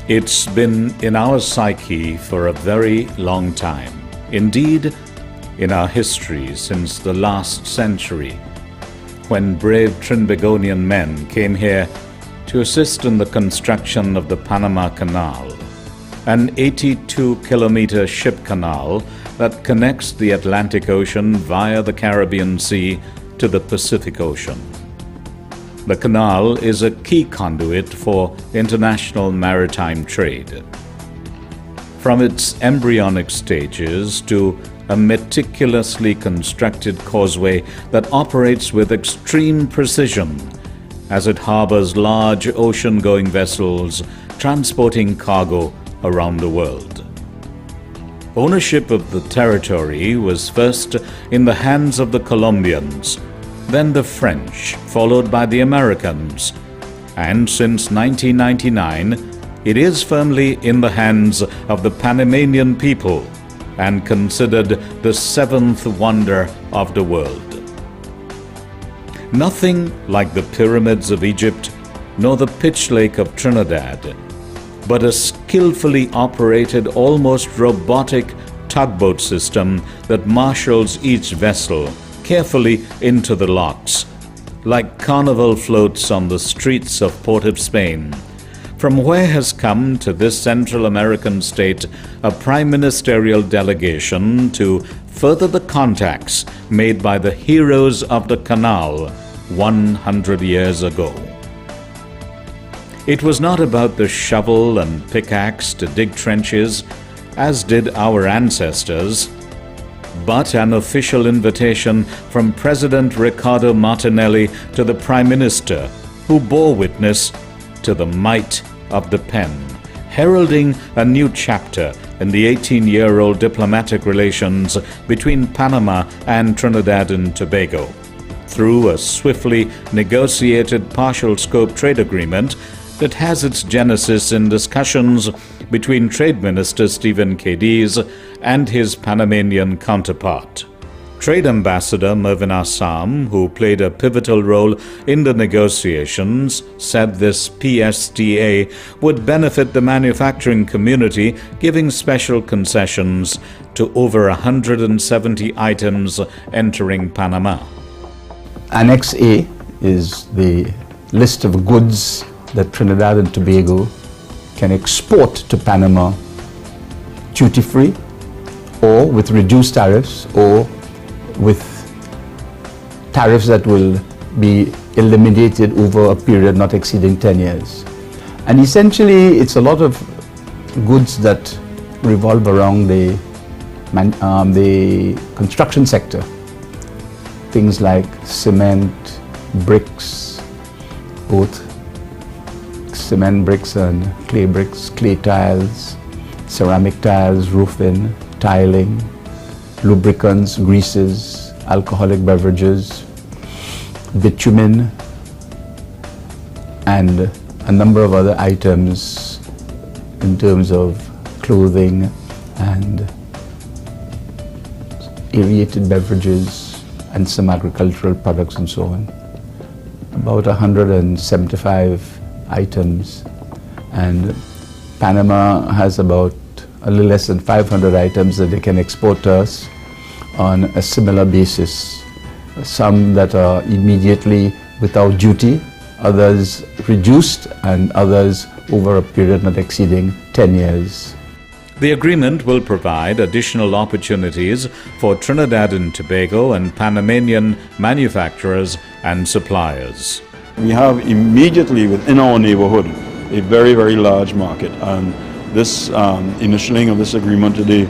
It's been in our psyche for a very long time. Indeed, in our history since the last century, when brave Trinbagonian men came here to assist in the construction of the Panama Canal, an 82-kilometer ship canal that connects the Atlantic Ocean via the Caribbean Sea to the Pacific Ocean. The canal is a key conduit for international maritime trade. From its embryonic stages to a meticulously constructed causeway that operates with extreme precision as it harbors large ocean-going vessels transporting cargo around the world. Ownership of the territory was first in the hands of the Colombians, then the French, followed by the Americans, and since 1999, it is firmly in the hands of the Panamanian people and considered the seventh wonder of the world. Nothing like the pyramids of Egypt nor the pitch lake of Trinidad, but a skillfully operated, almost robotic tugboat system that marshals each vessel carefully into the locks, like carnival floats on the streets of Port of Spain, from where has come to this Central American state a prime ministerial delegation to further the contacts made by the heroes of the canal 100 years ago. It was not about the shovel and pickaxe to dig trenches, as did our ancestors, but an official invitation from President Ricardo Martinelli to the Prime Minister, who bore witness to the might of the pen, heralding a new chapter in the 18-year-old diplomatic relations between Panama and Trinidad and Tobago, through a swiftly negotiated partial scope trade agreement that has its genesis in discussions between Trade Minister Stephen Cadiz and his Panamanian counterpart. Trade Ambassador Mervyn Assam, who played a pivotal role in the negotiations, said this PSTA would benefit the manufacturing community, giving special concessions to over 170 items entering Panama. Annex A is the list of goods that Trinidad and Tobago can export to Panama duty-free or with reduced tariffs or with tariffs that will be eliminated over a period not exceeding 10 years. And essentially it's a lot of goods that revolve around the construction sector. Things like cement, bricks, both cement bricks and clay tiles, ceramic tiles, roofing, tiling, lubricants, greases, alcoholic beverages, bitumen, and a number of other items in terms of clothing and aerated beverages and some agricultural products and so on. About 175 items, and Panama has about a little less than 500 items that they can export to us on a similar basis. Some that are immediately without duty, others reduced, and others over a period not exceeding 10 years. The agreement will provide additional opportunities for Trinidad and Tobago and Panamanian manufacturers and suppliers. We have immediately within our neighborhood a very, very large market, and this initialing of this agreement today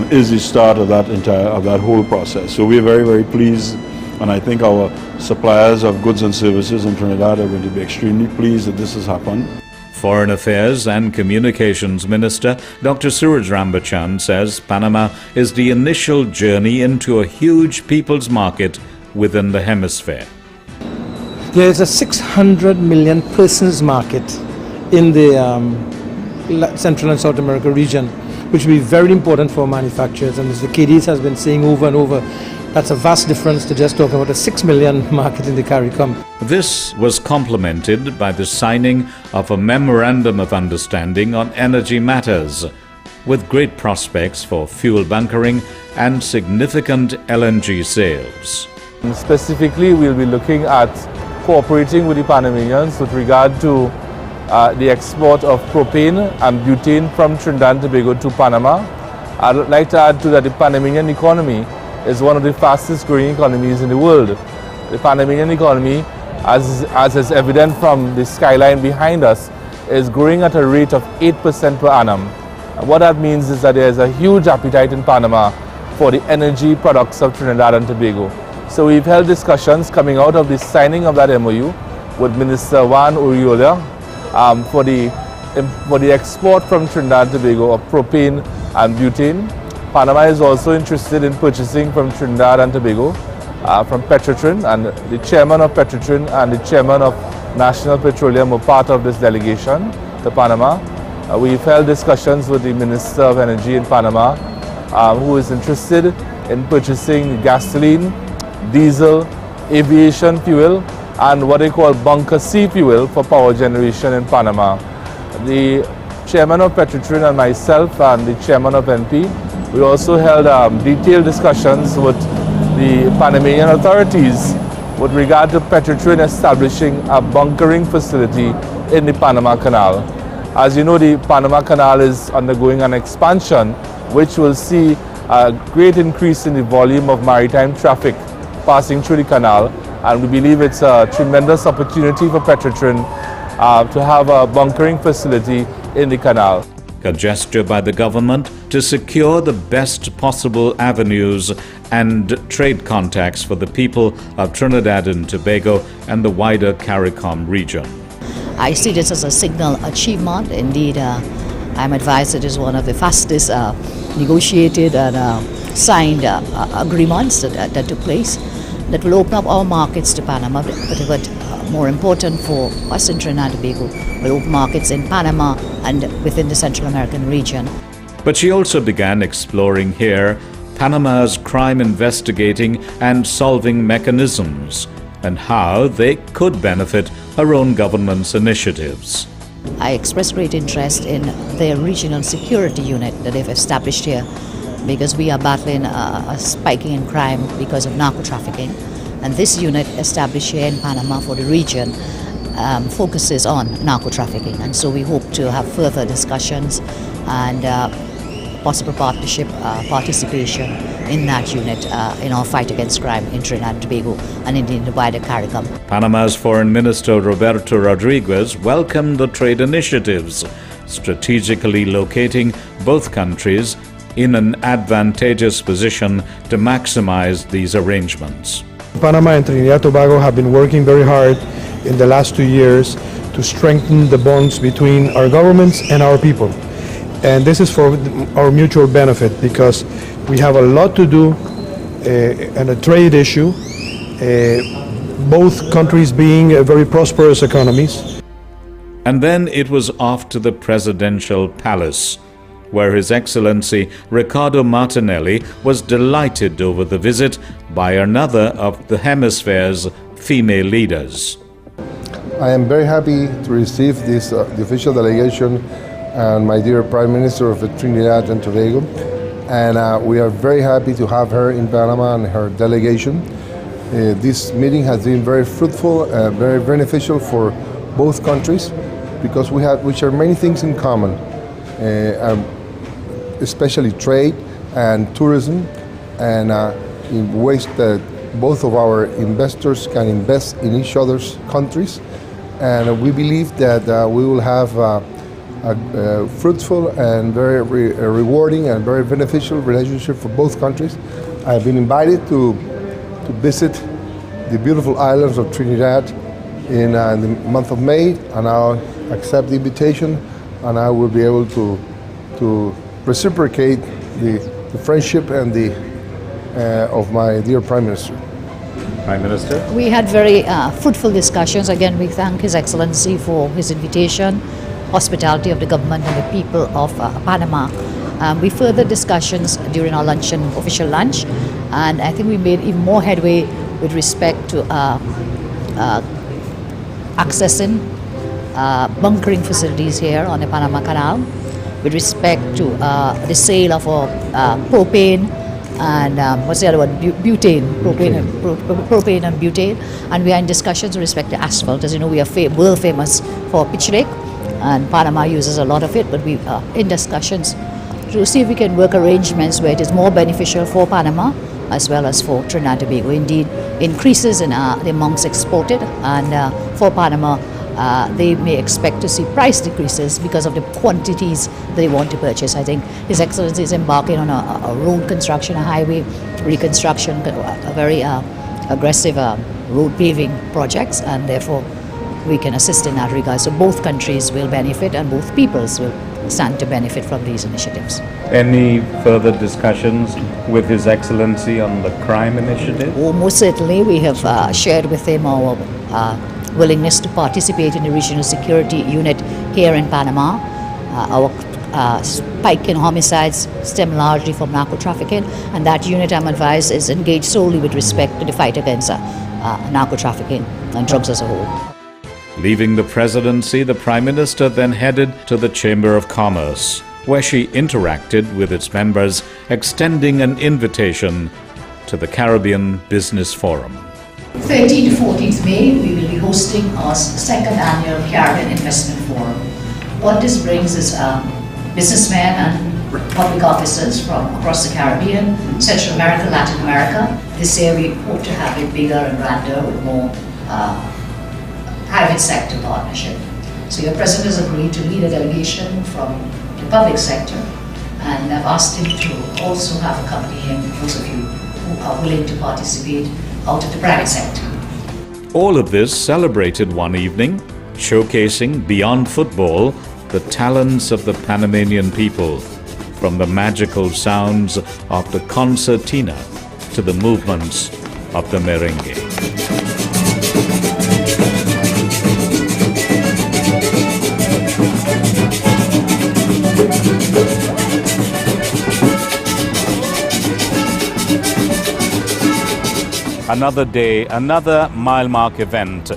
is the start of that whole process. So we are very, very pleased, and I think our suppliers of goods and services in Trinidad are going to be extremely pleased that this has happened. Foreign Affairs and Communications Minister Dr. Suraj Rambachan says Panama is the initial journey into a huge people's market within the hemisphere. There is a 600 million persons market in the Central and South America region, which will be very important for manufacturers. And as the Cadiz has been saying over and over, That's a vast difference to just talk about a 6 million market in the CARICOM. This was complemented by the signing of a Memorandum of Understanding on Energy Matters, with great prospects for fuel bunkering and significant LNG sales. Specifically, we'll be looking at cooperating with the Panamanians with regard to the export of propane and butane from Trinidad and Tobago to Panama. I'd like to add to that the Panamanian economy is one of the fastest growing economies in the world. The Panamanian economy, as is evident from the skyline behind us, is growing at a rate of 8% per annum. And what that means is that there is a huge appetite in Panama for the energy products of Trinidad and Tobago. So we've held discussions coming out of the signing of that MOU with Minister Juan Uriola for the export from Trinidad and Tobago of propane and butane. Panama is also interested in purchasing from Trinidad and Tobago from Petrotrin, and the chairman of Petrotrin and the chairman of National Petroleum were part of this delegation to Panama. We've held discussions with the Minister of Energy in Panama, who is interested in purchasing gasoline, diesel, aviation fuel, and what they call bunker C fuel for power generation in Panama. The chairman of Petrotrin and myself and the chairman of NP, we also held detailed discussions with the Panamanian authorities with regard to Petrotrin establishing a bunkering facility in the Panama Canal. As you know, the Panama Canal is undergoing an expansion which will see a great increase in the volume of maritime traffic passing through the canal, and we believe it's a tremendous opportunity for Petrotrin to have a bunkering facility in the canal. A gesture by the government to secure the best possible avenues and trade contacts for the people of Trinidad and Tobago and the wider CARICOM region. I see this as a signal achievement. Indeed, I'm advised it is one of the fastest negotiated and signed agreements that took place that will open up our markets to Panama, but more important for us in Trinidad and Tobago, will open markets in Panama and within the Central American region. But she also began exploring here Panama's crime investigating and solving mechanisms and how they could benefit her own government's initiatives. I expressed great interest in their regional security unit that they've established here, because we are battling a spiking in crime because of narco trafficking. And this unit established here in Panama for the region focuses on narco trafficking. And so we hope to have further discussions and possible partnership participation in that unit in our fight against crime in Trinidad and Tobago and in the wider CARICOM. Panama's Foreign Minister Roberto Rodriguez welcomed the trade initiatives, strategically locating both countries in an advantageous position to maximize these arrangements. Panama and Trinidad and Tobago have been working very hard in the last 2 years to strengthen the bonds between our governments and our people. And this is for our mutual benefit, because we have a lot to do on a trade issue, both countries being very prosperous economies. And then it was off to the presidential palace, where His Excellency Ricardo Martinelli was delighted over the visit by another of the hemisphere's female leaders. I am very happy to receive this the official delegation and my dear Prime Minister of Trinidad and Tobago, and we are very happy to have her in Panama and her delegation. This meeting has been very fruitful, very beneficial for both countries, because we share many things in common, especially trade and tourism, and in ways that both of our investors can invest in each other's countries. And we believe that we will have a fruitful and very rewarding and very beneficial relationship for both countries. I've been invited to visit the beautiful islands of Trinidad in the month of May, and I'll accept the invitation, and I will be able to reciprocate the friendship and of my dear Prime Minister. Prime Minister? We had very fruitful discussions. Again, we thank His Excellency for his invitation, hospitality of the government and the people of Panama. We furthered discussions during our luncheon, official lunch, and I think we made even more headway with respect to accessing bunkering facilities here on the Panama Canal, with respect to the sale of propane and what's the other one? Butane, propane and butane. And we are in discussions with respect to asphalt. As you know, we are world famous for pitch lake, and Panama uses a lot of it, but we are in discussions to see if we can work arrangements where it is more beneficial for Panama as well as for Trinidad and Tobago. Indeed, increases in the amounts exported, and for Panama, they may expect to see price decreases because of the quantities they want to purchase. I think His Excellency is embarking on a road construction, a highway reconstruction, a very aggressive road paving projects, and therefore we can assist in that regard. So both countries will benefit and both peoples will stand to benefit from these initiatives. Any further discussions with His Excellency on the crime initiative? Oh, most certainly. We have shared with him our willingness to participate in the regional security unit here in Panama. Our spike in homicides stem largely from narco trafficking, and that unit, I'm advised, is engaged solely with respect to the fight against narco trafficking and drugs as a whole. Leaving the presidency, the Prime Minister then headed to the Chamber of Commerce, where she interacted with its members, extending an invitation to the Caribbean Business Forum. 13th to 14th May, we will be hosting our second annual Caribbean Investment Forum. What this brings is businessmen and public officers from across the Caribbean, Central America, Latin America. This year we hope to have it bigger and grander with more private sector partnership. So your President has agreed to lead a delegation from the public sector, and I've asked him to also have accompanying those of you who are willing to participate out of the private sector. All of this celebrated one evening, showcasing beyond football the talents of the Panamanian people, from the magical sounds of the concertina to the movements of the merengue. Another day, another mile-mark event,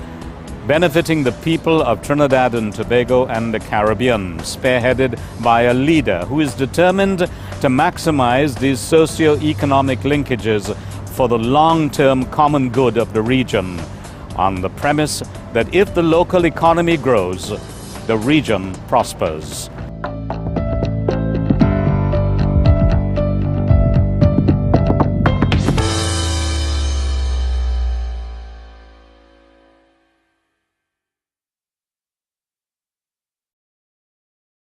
benefiting the people of Trinidad and Tobago and the Caribbean, spearheaded by a leader who is determined to maximize these socio-economic linkages for the long-term common good of the region, on the premise that if the local economy grows, the region prospers.